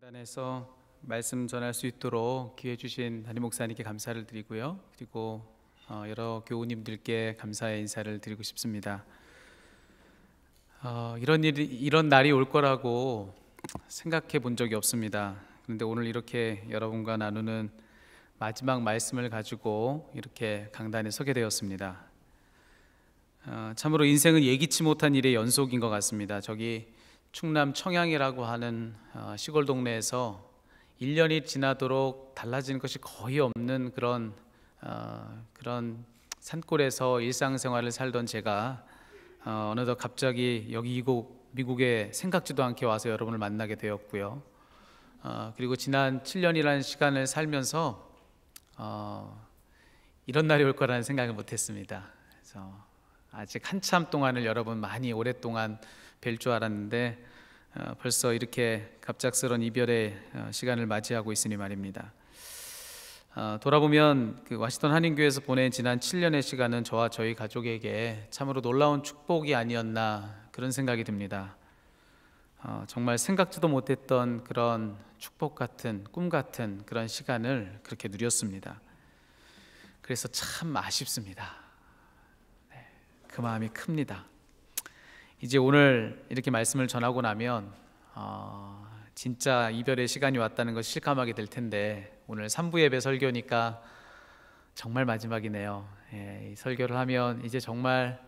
강단에서 말씀 전할 수 있도록 기회 주신 담임 목사님께 감사를 드리고요. 그리고 여러 교우님들께 감사의 인사를 드리고 싶습니다. 이런 날이 올 거라고 생각해 본 적이 없습니다. 그런데 오늘 이렇게 여러분과 나누는 마지막 말씀을 가지고 이렇게 강단에 서게 되었습니다. 참으로 인생은 예기치 못한 일의 연속인 것 같습니다. 저기 충남 청양이라고 하는 시골 동네에서 1년이 지나도록 달라지는 것이 거의 없는 그런 산골에서 일상생활을 살던 제가 어느덧 갑자기 여기 이곳 미국에 생각지도 않게 와서 여러분을 만나게 되었고요. 그리고 지난 7년이라는 시간을 살면서 이런 날이 올 거라는 생각을 못했습니다. 그래서 아직 한참 동안을 여러분 많이 오랫동안 뵐 줄 알았는데 벌써 이렇게 갑작스런 이별의 시간을 맞이하고 있으니 말입니다. 돌아보면 그 와시턴 한인교회에서 보낸 지난 7년의 시간은 저와 저희 가족에게 참으로 놀라운 축복이 아니었나 그런 생각이 듭니다. 정말 생각지도 못했던 그런 축복 같은 꿈 같은 그런 시간을 그렇게 누렸습니다. 그래서 참 아쉽습니다. 그 마음이 큽니다. 이제 오늘 이렇게 말씀을 전하고 나면 진짜 이별의 시간이 왔다는 걸 실감하게 될 텐데 오늘 3부 예배 설교니까 정말 마지막이네요. 이 설교를 하면 이제 정말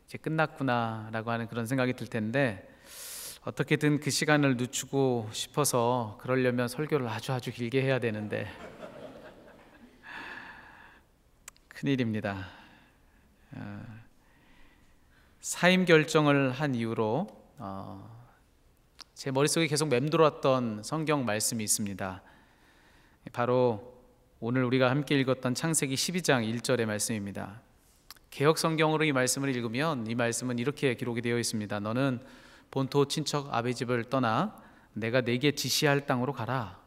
이제 끝났구나 라고 하는 그런 생각이 들 텐데 어떻게든 그 시간을 늦추고 싶어서 그러려면 설교를 아주 길게 해야 되는데 큰일입니다. 사임 결정을 한 이후로 제 머릿속에 계속 맴돌았던 성경 말씀이 있습니다. 바로 오늘 우리가 함께 읽었던 창세기 12장 1절의 말씀입니다. 개역 성경으로 이 말씀을 읽으면 이 말씀은 이렇게 기록이 되어 있습니다. 너는 본토 친척 아비 집을 떠나 내가 네게 지시할 땅으로 가라.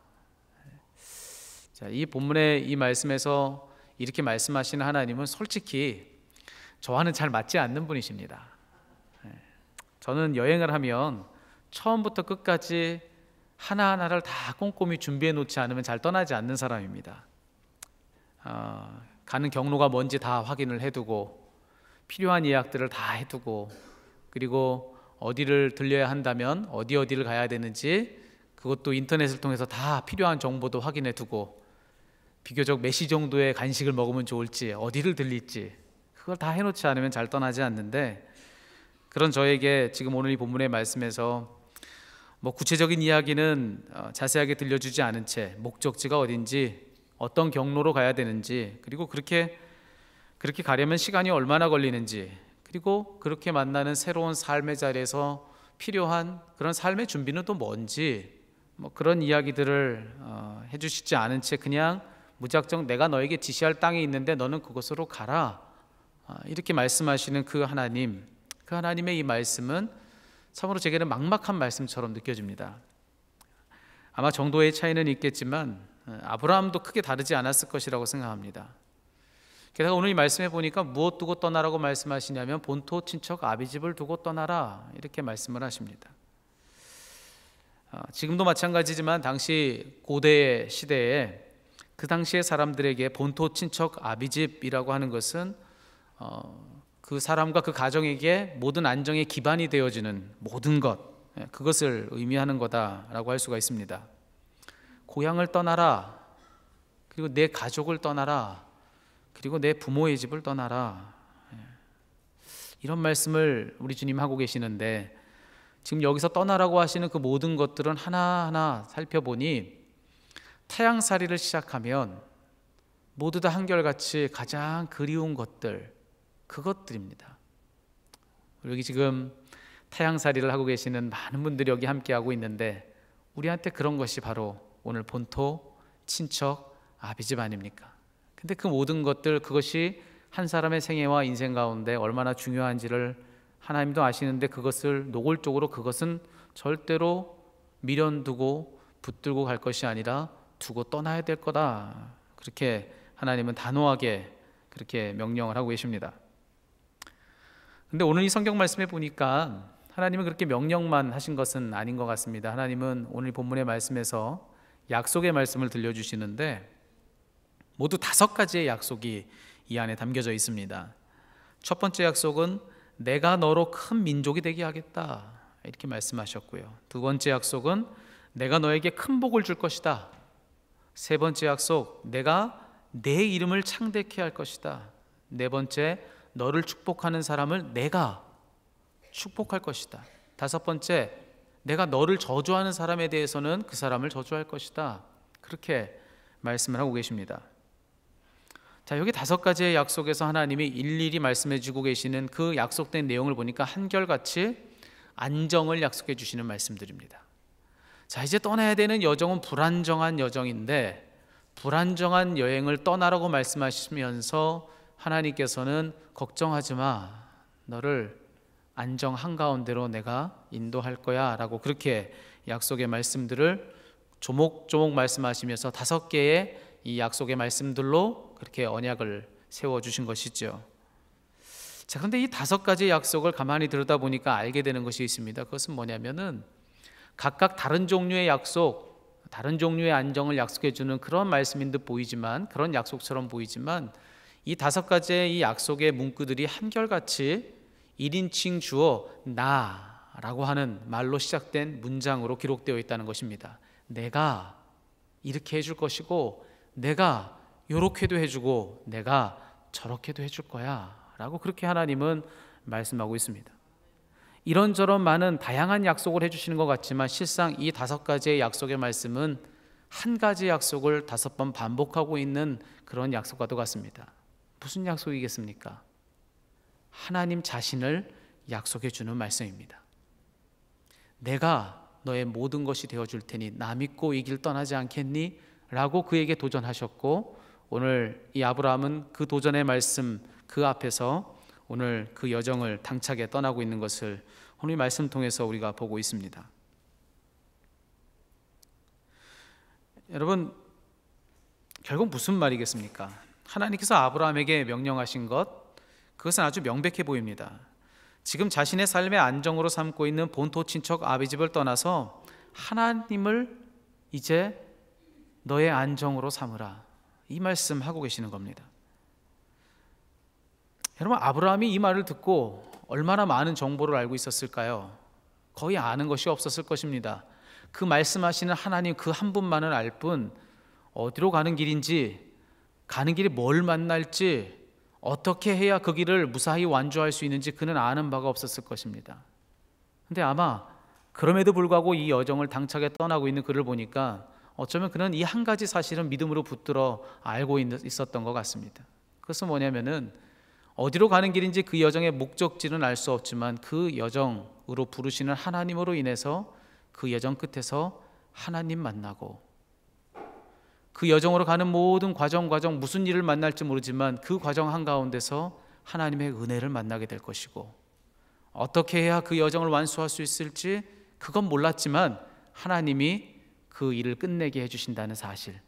자, 이 본문의 이 말씀에서 이렇게 말씀하시는 하나님은 솔직히 저와는 잘 맞지 않는 분이십니다. 저는 여행을 하면 처음부터 끝까지 하나하나를 다 꼼꼼히 준비해 놓지 않으면 잘 떠나지 않는 사람입니다. 가는 경로가 뭔지 다 확인을 해두고 필요한 예약들을 다 해두고 그리고 어디를 들려야 한다면 어디를 가야 되는지 그것도 인터넷을 통해서 다 필요한 정보도 확인해 두고 비교적 몇 시 정도의 간식을 먹으면 좋을지 어디를 들릴지 그걸 다 해놓지 않으면 잘 떠나지 않는데 그런 저에게 지금 오늘 이 본문의 말씀에서 구체적인 이야기는 자세하게 들려주지 않은 채 목적지가 어딘지 어떤 경로로 가야 되는지 그리고 그렇게 가려면 시간이 얼마나 걸리는지 그리고 그렇게 만나는 새로운 삶의 자리에서 필요한 그런 삶의 준비는 또 뭔지 그런 이야기들을 해주시지 않은 채 그냥 무작정 내가 너에게 지시할 땅이 있는데 너는 그곳으로 가라 이렇게 말씀하시는 그 하나님의 이 말씀은 참으로 제게는 막막한 말씀처럼 느껴집니다. 아마 정도의 차이는 있겠지만 아브라함도 크게 다르지 않았을 것이라고 생각합니다. 게다가 오늘 이 말씀해 보니까 무엇 두고 떠나라고 말씀하시냐면 본토 친척 아비집을 두고 떠나라 이렇게 말씀을 하십니다. 지금도 마찬가지지만 당시 고대 시대에 그 당시의 사람들에게 본토 친척 아비집이라고 하는 것은 그 사람과 그 가정에게 모든 안정의 기반이 되어지는 모든 것 그것을 의미하는 거다라고 할 수가 있습니다. 고향을 떠나라 그리고 내 가족을 떠나라 그리고 내 부모의 집을 떠나라 이런 말씀을 우리 주님 하고 계시는데 지금 여기서 떠나라고 하시는 그 모든 것들은 하나하나 살펴보니 타향살이를 시작하면 모두 다 한결같이 가장 그리운 것들 그것들입니다. 여기 지금 타향살이를 하고 계시는 많은 분들이 여기 함께하고 있는데 우리한테 그런 것이 바로 오늘 본토 친척 아비집 아닙니까? 근데 그 모든 것들 그것이 한 사람의 생애와 인생 가운데 얼마나 중요한지를 하나님도 아시는데 그것을 노골적으로 그것은 절대로 미련두고 붙들고 갈 것이 아니라 두고 떠나야 될 거다 그렇게 하나님은 단호하게 그렇게 명령을 하고 계십니다. 근데 오늘 이 성경 말씀에 보니까 하나님은 그렇게 명령만 하신 것은 아닌 것 같습니다. 하나님은 오늘 본문의 말씀에서 약속의 말씀을 들려주시는데 모두 5가지의 약속이 이 안에 담겨져 있습니다. 첫 번째 약속은 내가 너로 큰 민족이 되게 하겠다, 이렇게 말씀하셨고요. 두 번째 약속은 내가 너에게 큰 복을 줄 것이다. 세 번째 약속, 내가 내 이름을 창대케 할 것이다. 네 번째, 너를 축복하는 사람을 내가 축복할 것이다. 다섯 번째, 내가 너를 저주하는 사람에 대해서는 그 사람을 저주할 것이다. 그렇게 말씀을 하고 계십니다. 자, 여기 5가지의 약속에서 하나님이 일일이 말씀해 주고 계시는 그 약속된 내용을 보니까 한결같이 안정을 약속해 주시는 말씀들입니다. 자, 이제 떠나야 되는 여정은 불안정한 여정인데 불안정한 여행을 떠나라고 말씀하시면서 하나님께서는 걱정하지 마, 너를 안정 한가운데로 내가 인도할 거야 라고 그렇게 약속의 말씀들을 조목조목 말씀하시면서 5개의 이 약속의 말씀들로 그렇게 언약을 세워주신 것이죠. 자, 그런데 이 5가지 약속을 가만히 들여다보니까 알게 되는 것이 있습니다. 그것은 뭐냐면은 각각 다른 종류의 약속, 다른 종류의 안정을 약속해 주는 그런 말씀인 듯 보이지만, 그런 약속처럼 보이지만 이 5가지의 이 약속의 문구들이 한결같이 1인칭 주어 나라고 하는 말로 시작된 문장으로 기록되어 있다는 것입니다. 내가 이렇게 해줄 것이고, 내가 이렇게도 해주고, 내가 저렇게도 해줄 거야 라고 그렇게 하나님은 말씀하고 있습니다. 이런저런 많은 다양한 약속을 해주시는 것 같지만 실상 이 5가지의 약속의 말씀은 한 가지 약속을 5번 반복하고 있는 그런 약속과도 같습니다. 무슨 약속이겠습니까? 하나님 자신을 약속해 주는 말씀입니다. 내가 너의 모든 것이 되어줄 테니 나 믿고 이 길 떠나지 않겠니? 라고 그에게 도전하셨고, 오늘 이 아브라함은 그 도전의 말씀 그 앞에서 오늘 그 여정을 당차게 떠나고 있는 것을 오늘 이 말씀 통해서 우리가 보고 있습니다. 여러분, 결국 무슨 말이겠습니까? 하나님께서 아브라함에게 명령하신 것, 그것은 아주 명백해 보입니다. 지금 자신의 삶의 안정으로 삼고 있는 본토 친척 아비집을 떠나서 하나님을 이제 너의 안정으로 삼으라, 이 말씀하고 계시는 겁니다. 여러분, 아브라함이 이 말을 듣고 얼마나 많은 정보를 알고 있었을까요? 거의 아는 것이 없었을 것입니다. 그 말씀하시는 하나님 그 한 분만을 알 뿐 어디로 가는 길인지, 가는 길이 뭘 만날지, 어떻게 해야 그 길을 무사히 완주할 수 있는지 그는 아는 바가 없었을 것입니다. 근데 아마 그럼에도 불구하고 이 여정을 당차게 떠나고 있는 그를 보니까 어쩌면 그는 이 한 가지 사실은 믿음으로 붙들어 알고 있었던 것 같습니다. 그것은 뭐냐면은 어디로 가는 길인지 그 여정의 목적지는 알 수 없지만 그 여정으로 부르시는 하나님으로 인해서 그 여정 끝에서 하나님 만나고, 그 여정으로 가는 모든 과정 무슨 일을 만날지 모르지만 그 과정 한가운데서 하나님의 은혜를 만나게 될 것이고, 어떻게 해야 그 여정을 완수할 수 있을지 그건 몰랐지만 하나님이 그 일을 끝내게 해주신다는 사실,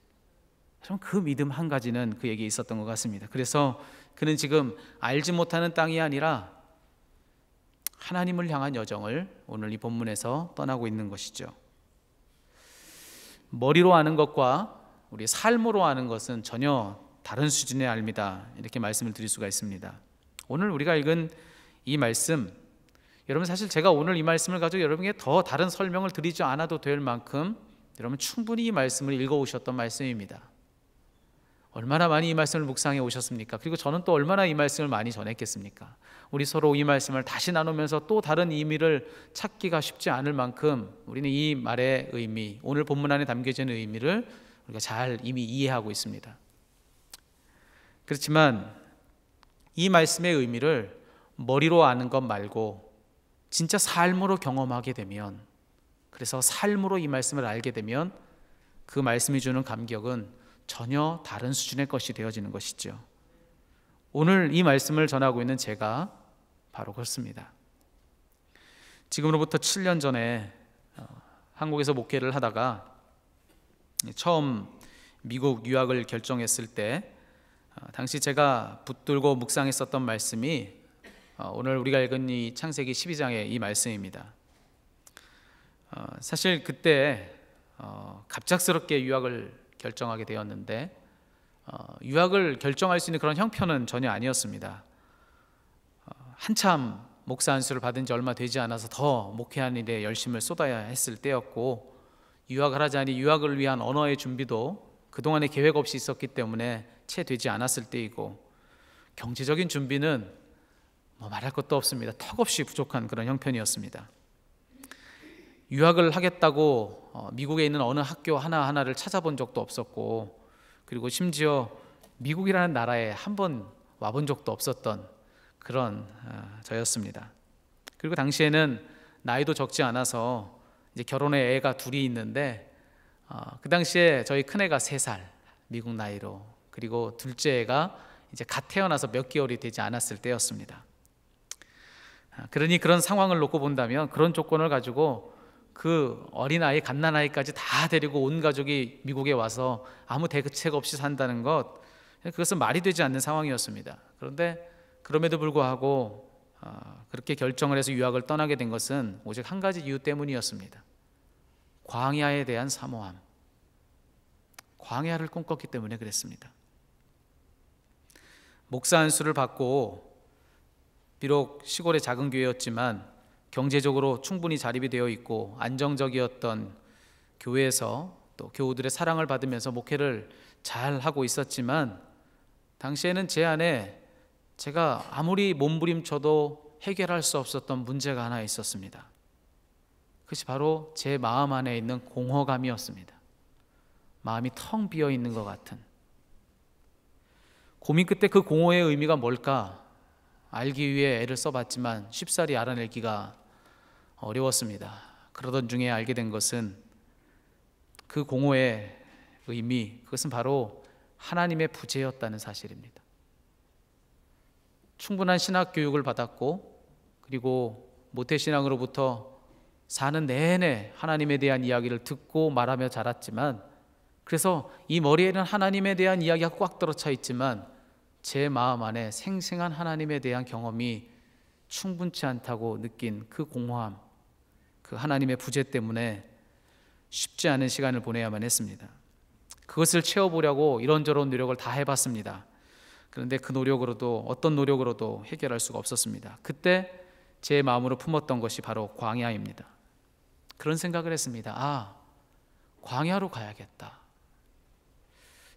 그 믿음 한 가지는 그에게 있었던 것 같습니다. 그래서 그는 지금 알지 못하는 땅이 아니라 하나님을 향한 여정을 오늘 이 본문에서 떠나고 있는 것이죠. 머리로 아는 것과 우리 삶으로 아는 것은 전혀 다른 수준의 알미다, 이렇게 말씀을 드릴 수가 있습니다. 오늘 우리가 읽은 이 말씀, 여러분 사실 제가 오늘 이 말씀을 가지고 여러분에게 더 다른 설명을 드리지 않아도 될 만큼 여러분 충분히 이 말씀을 읽어오셨던 말씀입니다. 얼마나 많이 이 말씀을 묵상해 오셨습니까? 그리고 저는 또 얼마나 이 말씀을 많이 전했겠습니까? 우리 서로 이 말씀을 다시 나누면서 또 다른 의미를 찾기가 쉽지 않을 만큼 우리는 이 말의 의미, 오늘 본문 안에 담겨져 있는 의미를 우리가 잘 이미 이해하고 있습니다. 그렇지만 이 말씀의 의미를 머리로 아는 것 말고 진짜 삶으로 경험하게 되면, 그래서 삶으로 이 말씀을 알게 되면 그 말씀이 주는 감격은 전혀 다른 수준의 것이 되어지는 것이죠. 오늘 이 말씀을 전하고 있는 제가 바로 그렇습니다. 지금으로부터 7년 전에 한국에서 목회를 하다가 처음 미국 유학을 결정했을 때 당시 제가 붙들고 묵상했었던 말씀이 오늘 우리가 읽은 이 창세기 12장의 이 말씀입니다. 사실 그때 갑작스럽게 유학을 결정하게 되었는데 유학을 결정할 수 있는 그런 형편은 전혀 아니었습니다. 한참 목사 안수를 받은 지 얼마 되지 않아서 더 목회하는 일에 열심을 쏟아야 했을 때였고, 유학을 하자니 유학을 위한 언어의 준비도 그동안에 계획 없이 있었기 때문에 채 되지 않았을 때이고, 경제적인 준비는 말할 것도 없습니다. 턱없이 부족한 그런 형편이었습니다. 유학을 하겠다고 미국에 있는 어느 학교 하나하나를 찾아본 적도 없었고, 그리고 심지어 미국이라는 나라에 한 번 와본 적도 없었던 그런 저였습니다. 그리고 당시에는 나이도 적지 않아서 이제 결혼에 애가 둘이 있는데 그 당시에 저희 큰애가 3살 미국 나이로, 그리고 둘째 애가 이제 갓 태어나서 몇 개월이 되지 않았을 때였습니다. 그러니 그런 상황을 놓고 본다면, 그런 조건을 가지고 그 어린아이 갓난아이까지 다 데리고 온 가족이 미국에 와서 아무 대책 없이 산다는 것, 그것은 말이 되지 않는 상황이었습니다. 그런데 그럼에도 불구하고 그렇게 결정을 해서 유학을 떠나게 된 것은 오직 한 가지 이유 때문이었습니다. 광야에 대한 사모함, 광야를 꿈꿨기 때문에 그랬습니다. 목사 안수를 받고 비록 시골의 작은 교회였지만 경제적으로 충분히 자립이 되어 있고 안정적이었던 교회에서 또 교우들의 사랑을 받으면서 목회를 잘 하고 있었지만, 당시에는 제 안에 제가 아무리 몸부림쳐도 해결할 수 없었던 문제가 하나 있었습니다. 그것이 바로 제 마음 안에 있는 공허감이었습니다. 마음이 텅 비어 있는 것 같은. 고민 끝에 그 공허의 의미가 뭘까 알기 위해 애를 써봤지만 쉽사리 알아내기가 어려웠습니다. 그러던 중에 알게 된 것은, 그 공허의 의미, 그것은 바로 하나님의 부재였다는 사실입니다. 충분한 신학 교육을 받았고, 그리고 모태신앙으로부터 사는 내내 하나님에 대한 이야기를 듣고 말하며 자랐지만, 그래서 이 머리에는 하나님에 대한 이야기가 꽉 들어차 있지만 제 마음 안에 생생한 하나님에 대한 경험이 충분치 않다고 느낀 그 공허함, 그 하나님의 부재 때문에 쉽지 않은 시간을 보내야만 했습니다. 그것을 채워보려고 이런저런 노력을 다 해봤습니다. 그런데 그 노력으로도, 어떤 노력으로도 해결할 수가 없었습니다. 그때 제 마음으로 품었던 것이 바로 광야입니다. 그런 생각을 했습니다. 광야로 가야겠다.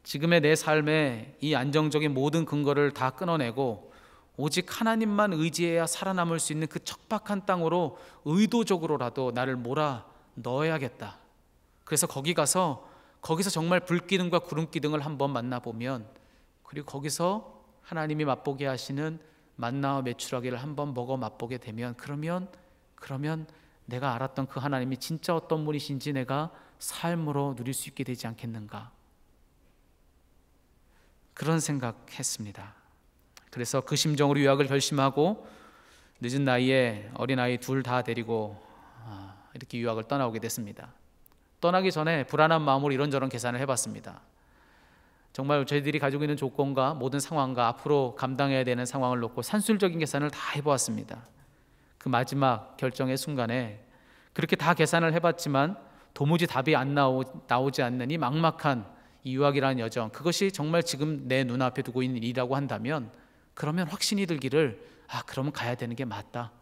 지금의 내 삶에 이 안정적인 모든 근거를 다 끊어내고 오직 하나님만 의지해야 살아남을 수 있는 그 척박한 땅으로 의도적으로라도 나를 몰아 넣어야겠다. 그래서 거기서 정말 불기둥과 구름기둥을 한번 만나보면, 그리고 거기서 하나님이 맛보게 하시는 만나와 메추라기를 한번 먹어 맛보게 되면, 그러면 내가 알았던 그 하나님이 진짜 어떤 분이신지 내가 삶으로 누릴 수 있게 되지 않겠는가, 그런 생각했습니다. 그래서 그 심정으로 유학을 결심하고 늦은 나이에 어린아이 둘 다 데리고 이렇게 유학을 떠나오게 됐습니다. 떠나기 전에 불안한 마음으로 이런저런 계산을 해봤습니다. 정말 저희들이 가지고 있는 조건과 모든 상황과 앞으로 감당해야 되는 상황을 놓고 산술적인 계산을 다 해보았습니다. 그 마지막 결정의 순간에 그렇게 다 계산을 해봤지만 도무지 답이 나오지 않는 이 막막한 이 유학이라는 여정, 그것이 정말 지금 내 눈앞에 두고 있는 일이라고 한다면, 그러면 확신이 들기를 그러면 가야 되는 게 맞다.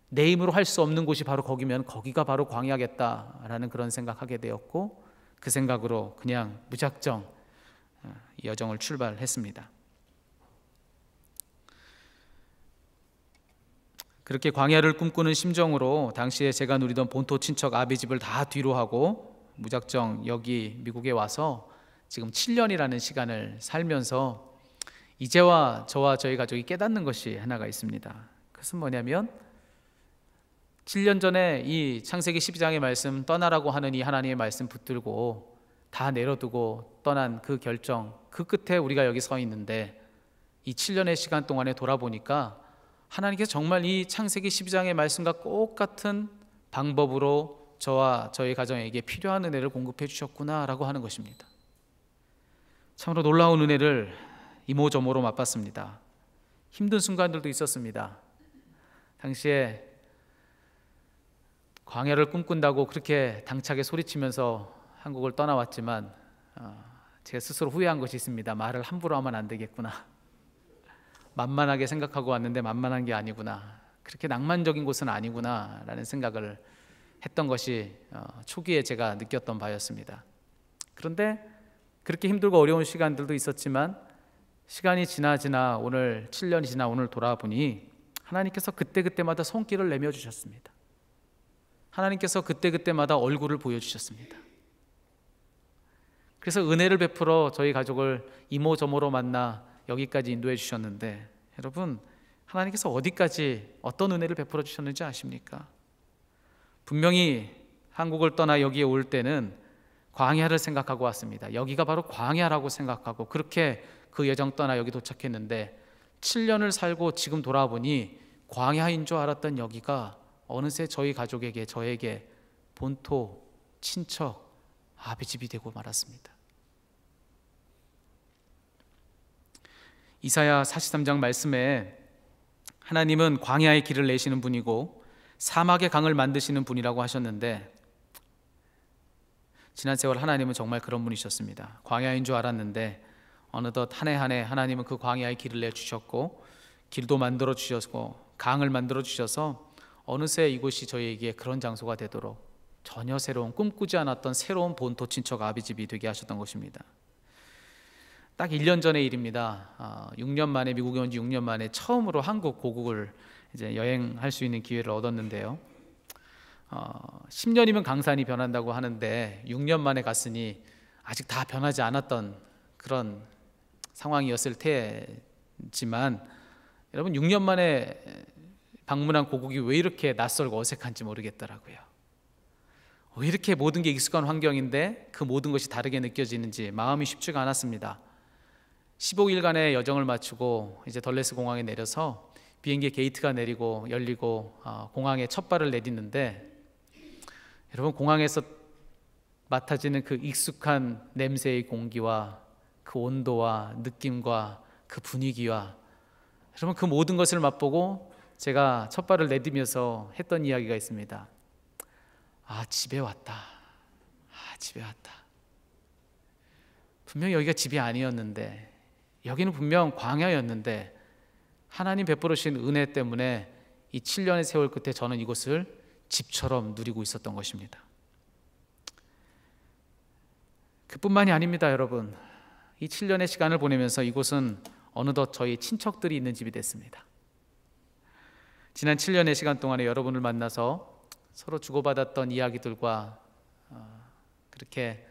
내 힘으로 할 수 없는 곳이 바로 거기면 거기가 바로 광야겠다라는 그런 생각하게 되었고, 그 생각으로 그냥 무작정 이 여정을 출발했습니다. 그렇게 광야를 꿈꾸는 심정으로 당시에 제가 누리던 본토 친척 아비 집을 다 뒤로 하고 무작정 여기 미국에 와서 지금 7년이라는 시간을 살면서 이제와 저와 저희 가족이 깨닫는 것이 하나가 있습니다. 그것은 뭐냐면, 7년 전에 이 창세기 12장의 말씀, 떠나라고 하는 이 하나님의 말씀 붙들고 다 내려두고 떠난 그 결정, 그 끝에 우리가 여기 서 있는데, 이 7년의 시간 동안에 돌아보니까 하나님께서 정말 이 창세기 12장의 말씀과 똑같은 방법으로 저와 저희 가정에게 필요한 은혜를 공급해 주셨구나라고 하는 것입니다. 참으로 놀라운 은혜를 이모저모로 맛봤습니다. 힘든 순간들도 있었습니다. 당시에 광야를 꿈꾼다고 그렇게 당차게 소리치면서 한국을 떠나왔지만 제가 스스로 후회한 것이 있습니다. 말을 함부로 하면 안 되겠구나. 만만하게 생각하고 왔는데 만만한 게 아니구나. 그렇게 낭만적인 곳은 아니구나 라는 생각을 했던 것이 초기에 제가 느꼈던 바였습니다. 그런데 그렇게 힘들고 어려운 시간들도 있었지만 시간이 지나 오늘 7년이 지나 오늘 돌아보니 하나님께서 그때그때마다 손길을 내밀어 주셨습니다. 하나님께서 그때그때마다 얼굴을 보여주셨습니다. 그래서 은혜를 베풀어 저희 가족을 이모저모로 만나 여기까지 인도해 주셨는데, 여러분, 하나님께서 어디까지 어떤 은혜를 베풀어 주셨는지 아십니까? 분명히 한국을 떠나 여기에 올 때는 광야를 생각하고 왔습니다. 여기가 바로 광야라고 생각하고 그렇게 그 여정 떠나 여기 도착했는데 7년을 살고 지금 돌아보니 광야인 줄 알았던 여기가 어느새 저희 가족에게, 저에게 본토, 친척, 아비집이 되고 말았습니다. 이사야 43장 말씀에 하나님은 광야의 길을 내시는 분이고 사막의 강을 만드시는 분이라고 하셨는데, 지난 세월 하나님은 정말 그런 분이셨습니다. 광야인 줄 알았는데 어느덧 한 해 한 해 하나님은 그 광야의 길을 내주셨고 길도 만들어 주셨고 강을 만들어 주셔서 어느새 이곳이 저희에게 그런 장소가 되도록 전혀 새로운, 꿈꾸지 않았던 새로운 본토 친척 아비집이 되게 하셨던 것입니다. 딱 1년 전의 일입니다. 6년 만에, 미국에 온 지 6년 만에 처음으로 한국 고국을 이제 여행할 수 있는 기회를 얻었는데요. 10년이면 강산이 변한다고 하는데 6년 만에 갔으니 아직 다 변하지 않았던 그런 상황이었을 테지만, 여러분, 6년 만에 방문한 고국이 왜 이렇게 낯설고 어색한지 모르겠더라고요. 왜 이렇게 모든 게 익숙한 환경인데 그 모든 것이 다르게 느껴지는지 마음이 쉽지가 않았습니다. 15일간의 여정을 마치고 이제 덜레스 공항에 내려서 비행기 게이트가 내리고 열리고 공항에 첫 발을 내딛는데, 여러분, 공항에서 맡아지는 그 익숙한 냄새의 공기와 그 온도와 느낌과 그 분위기와, 여러분, 그 모든 것을 맛보고 제가 첫 발을 내디면서 했던 이야기가 있습니다. 집에 왔다. 집에 왔다. 분명 여기가 집이 아니었는데, 여기는 분명 광야였는데 하나님 베풀으신 은혜 때문에 이 7년의 세월 끝에 저는 이곳을 집처럼 누리고 있었던 것입니다. 그뿐만이 아닙니다, 여러분. 이 7년의 시간을 보내면서 이곳은 어느덧 저희 친척들이 있는 집이 됐습니다. 지난 7년의 시간 동안에 여러분을 만나서 서로 주고받았던 이야기들과 그렇게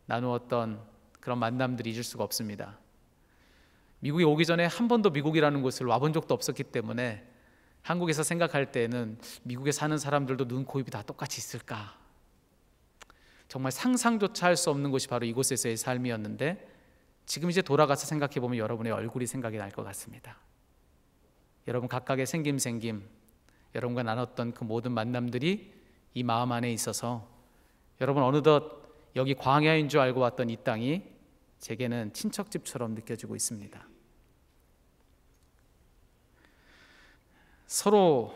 나누었던 그런 만남들이 잊을 수가 없습니다. 미국에 오기 전에 한 번도 미국이라는 곳을 와본 적도 없었기 때문에 한국에서 생각할 때는 미국에 사는 사람들도 눈, 코, 입이 다 똑같이 있을까? 정말 상상조차 할 수 없는 곳이 바로 이곳에서의 삶이었는데, 지금 이제 돌아가서 생각해 보면 여러분의 얼굴이 생각이 날 것 같습니다. 여러분 각각의 생김, 여러분과 나눴던 그 모든 만남들이 이 마음 안에 있어서 여러분 어느덧 여기 광야인 줄 알고 왔던 이 땅이 제게는 친척집처럼 느껴지고 있습니다. 서로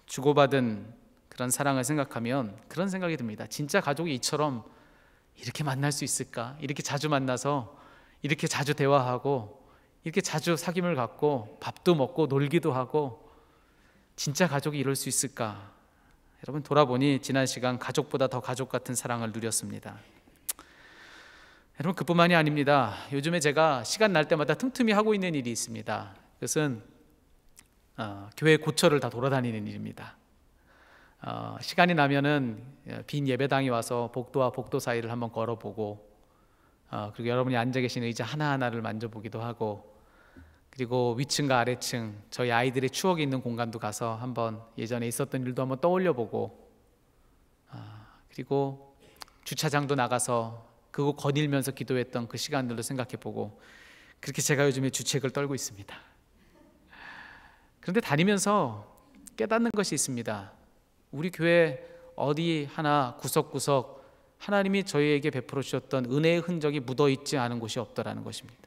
주고받은 그런 사랑을 생각하면 그런 생각이 듭니다. 진짜 가족이 이처럼 이렇게 만날 수 있을까? 이렇게 자주 만나서 이렇게 자주 대화하고 이렇게 자주 사귐을 갖고 밥도 먹고 놀기도 하고 진짜 가족이 이럴 수 있을까? 여러분, 돌아보니 지난 시간 가족보다 더 가족 같은 사랑을 누렸습니다. 여러분, 그뿐만이 아닙니다. 요즘에 제가 시간 날 때마다 틈틈이 하고 있는 일이 있습니다. 그것은 교회 고처를 다 돌아다니는 일입니다. 시간이 나면은 빈 예배당에 와서 복도와 복도 사이를 한번 걸어보고, 그리고 여러분이 앉아 계신 의자 하나하나를 만져보기도 하고, 그리고 위층과 아래층 저희 아이들의 추억이 있는 공간도 가서 한번 예전에 있었던 일도 한번 떠올려보고, 그리고 주차장도 나가서 그거 거닐면서 기도했던 그 시간들도 생각해보고, 그렇게 제가 요즘에 주책을 떨고 있습니다. 그런데 다니면서 깨닫는 것이 있습니다. 우리 교회 어디 하나 구석구석 하나님이 저희에게 베풀어 주셨던 은혜의 흔적이 묻어있지 않은 곳이 없더라는 것입니다.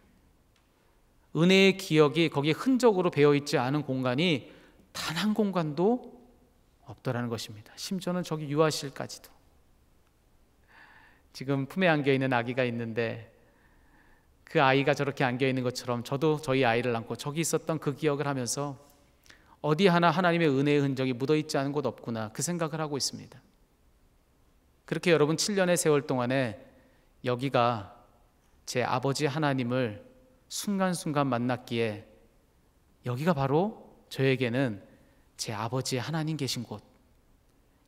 은혜의 기억이 거기에 흔적으로 배어있지 않은 공간이 단 한 공간도 없더라는 것입니다. 심지어는 저기 유아실까지도. 지금 품에 안겨있는 아기가 있는데 그 아이가 저렇게 안겨있는 것처럼 저도 저희 아이를 안고 저기 있었던 그 기억을 하면서 어디 하나 하나님의 은혜의 흔적이 묻어있지 않은 곳 없구나, 그 생각을 하고 있습니다. 그렇게 여러분 7년의 세월 동안에 여기가 제 아버지 하나님을 순간순간 만났기에 여기가 바로 저에게는 제 아버지 하나님 계신 곳,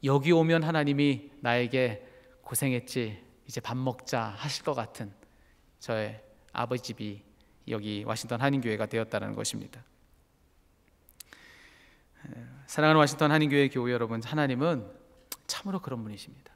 여기 오면 하나님이 나에게 고생했지 이제 밥 먹자 하실 것 같은 저의 아버지 집이 여기 워싱턴 한인교회가 되었다는 것입니다. 사랑하는 워싱턴 한인교회 교우 여러분, 하나님은 참으로 그런 분이십니다.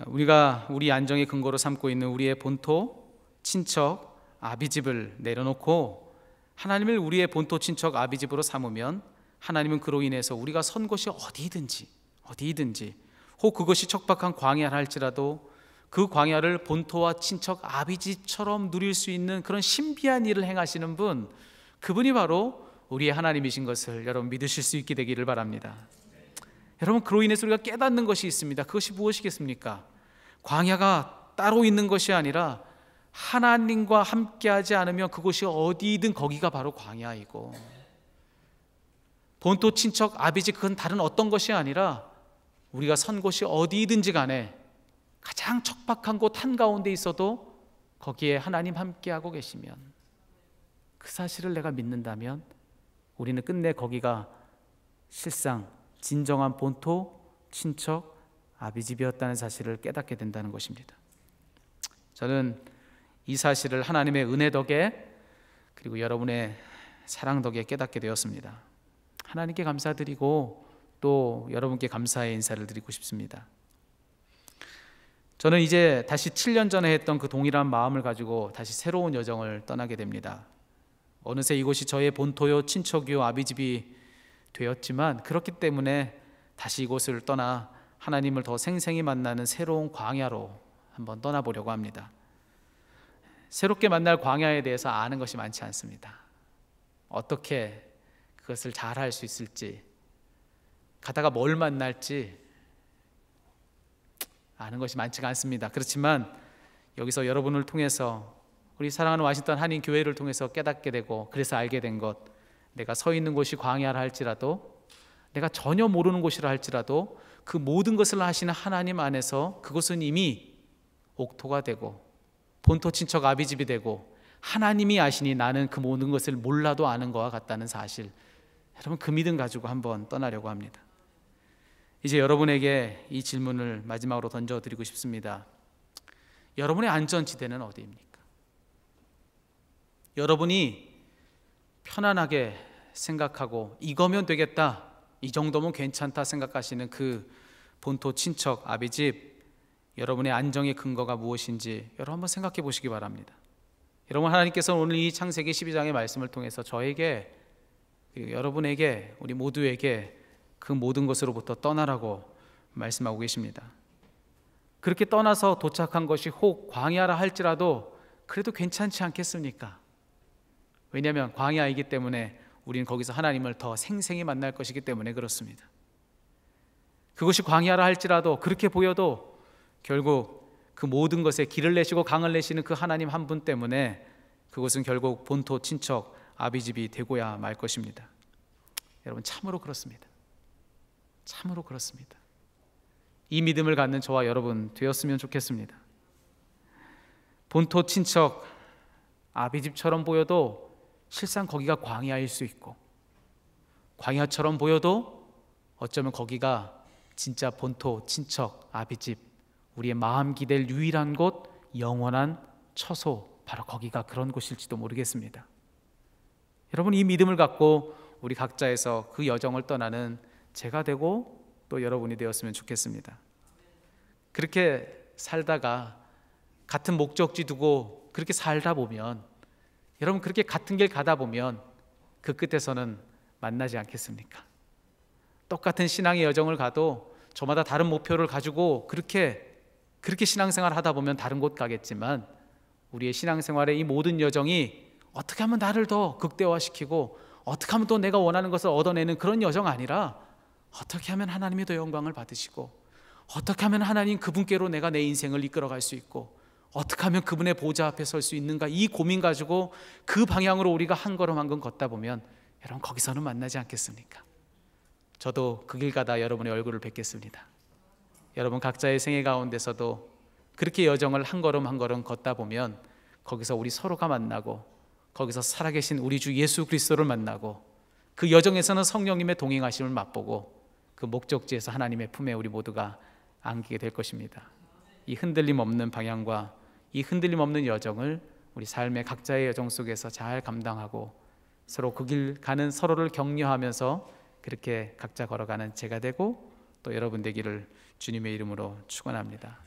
우리가 우리 안정의 근거로 삼고 있는 우리의 본토, 친척, 아비집을 내려놓고 하나님을 우리의 본토, 친척, 아비집으로 삼으면 하나님은 그로 인해서 우리가 선 곳이 어디든지 혹 그것이 척박한 광야라 할지라도 그 광야를 본토와 친척, 아비집처럼 누릴 수 있는 그런 신비한 일을 행하시는 분, 그분이 바로 우리의 하나님이신 것을 여러분 믿으실 수 있게 되기를 바랍니다. 여러분, 그로 인해서 우리가 깨닫는 것이 있습니다. 그것이 무엇이겠습니까? 광야가 따로 있는 것이 아니라 하나님과 함께하지 않으면 그곳이 어디든 거기가 바로 광야이고, 본토, 친척, 아비집 그건 다른 어떤 것이 아니라 우리가 선 곳이 어디든지 간에 가장 척박한 곳 한가운데 있어도 거기에 하나님 함께하고 계시면, 그 사실을 내가 믿는다면 우리는 끝내 거기가 실상 진정한 본토, 친척, 아비집이었다는 사실을 깨닫게 된다는 것입니다. 저는 이 사실을 하나님의 은혜 덕에 그리고 여러분의 사랑 덕에 깨닫게 되었습니다. 하나님께 감사드리고 또 여러분께 감사의 인사를 드리고 싶습니다. 저는 이제 다시 7년 전에 했던 그 동일한 마음을 가지고 다시 새로운 여정을 떠나게 됩니다. 어느새 이곳이 저의 본토요, 친척이요, 아비집이 되었지만 그렇기 때문에 다시 이곳을 떠나 하나님을 더 생생히 만나는 새로운 광야로 한번 떠나보려고 합니다. 새롭게 만날 광야에 대해서 아는 것이 많지 않습니다. 어떻게 그것을 잘 할 수 있을지, 가다가 뭘 만날지 아는 것이 많지가 않습니다. 그렇지만 여기서 여러분을 통해서 우리 사랑하는 워싱턴 한인교회를 통해서 깨닫게 되고, 그래서 알게 된 것, 내가 서 있는 곳이 광야라 할지라도, 내가 전혀 모르는 곳이라 할지라도 그 모든 것을 하시는 하나님 안에서 그것은 이미 옥토가 되고 본토, 친척, 아비집이 되고 하나님이 아시니 나는 그 모든 것을 몰라도 아는 것과 같다는 사실, 여러분 그 믿음 가지고 한번 떠나려고 합니다. 이제 여러분에게 이 질문을 마지막으로 던져드리고 싶습니다. 여러분의 안전지대는 어디입니까? 여러분이 편안하게 생각하고 이거면 되겠다, 이 정도면 괜찮다 생각하시는 그 본토, 친척, 아비집, 여러분의 안정의 근거가 무엇인지 여러분 한번 생각해 보시기 바랍니다. 여러분, 하나님께서는 오늘 이 창세기 12장의 말씀을 통해서 저에게 그리고 여러분에게, 우리 모두에게 그 모든 것으로부터 떠나라고 말씀하고 계십니다. 그렇게 떠나서 도착한 것이 혹 광야라 할지라도 그래도 괜찮지 않겠습니까? 왜냐하면 광야이기 때문에 우리는 거기서 하나님을 더 생생히 만날 것이기 때문에 그렇습니다. 그것이 광야라 할지라도 그렇게 보여도 결국 그 모든 것에 길을 내시고 강을 내시는 그 하나님 한 분 때문에 그것은 결국 본토, 친척, 아비집이 되고야 말 것입니다. 여러분, 참으로 그렇습니다. 참으로 그렇습니다. 이 믿음을 갖는 저와 여러분 되었으면 좋겠습니다. 본토, 친척, 아비집처럼 보여도 실상 거기가 광야일 수 있고, 광야처럼 보여도 어쩌면 거기가 진짜 본토, 친척, 아비집, 우리의 마음 기댈 유일한 곳, 영원한 처소, 바로 거기가 그런 곳일지도 모르겠습니다. 여러분, 이 믿음을 갖고 우리 각자에서 그 여정을 떠나는 제가 되고 또 여러분이 되었으면 좋겠습니다. 그렇게 살다가 같은 목적지 두고 그렇게 살다 보면, 여러분 그렇게 같은 길 가다 보면 그 끝에서는 만나지 않겠습니까? 똑같은 신앙의 여정을 가도 저마다 다른 목표를 가지고 그렇게 신앙생활을 하다 보면 다른 곳 가겠지만, 우리의 신앙생활의 이 모든 여정이 어떻게 하면 나를 더 극대화시키고 어떻게 하면 또 내가 원하는 것을 얻어내는 그런 여정 아니라 어떻게 하면 하나님이 더 영광을 받으시고 어떻게 하면 하나님 그분께로 내가 내 인생을 이끌어갈 수 있고 어떻게 하면 그분의 보좌 앞에 설 수 있는가, 이 고민 가지고 그 방향으로 우리가 한 걸음 한 걸음 걷다 보면 여러분 거기서는 만나지 않겠습니까? 저도 그 길 가다 여러분의 얼굴을 뵙겠습니다. 여러분 각자의 생애 가운데서도 그렇게 여정을 한 걸음 한 걸음 걷다 보면 거기서 우리 서로가 만나고 거기서 살아계신 우리 주 예수 그리스도를 만나고 그 여정에서는 성령님의 동행하심을 맛보고 그 목적지에서 하나님의 품에 우리 모두가 안기게 될 것입니다. 이 흔들림 없는 방향과 이 흔들림 없는 여정을 우리 삶의 각자의 여정 속에서 잘 감당하고 서로 그 길 가는 서로를 격려하면서 그렇게 각자 걸어가는 제가 되고 또 여러분 되기를 주님의 이름으로 축원합니다.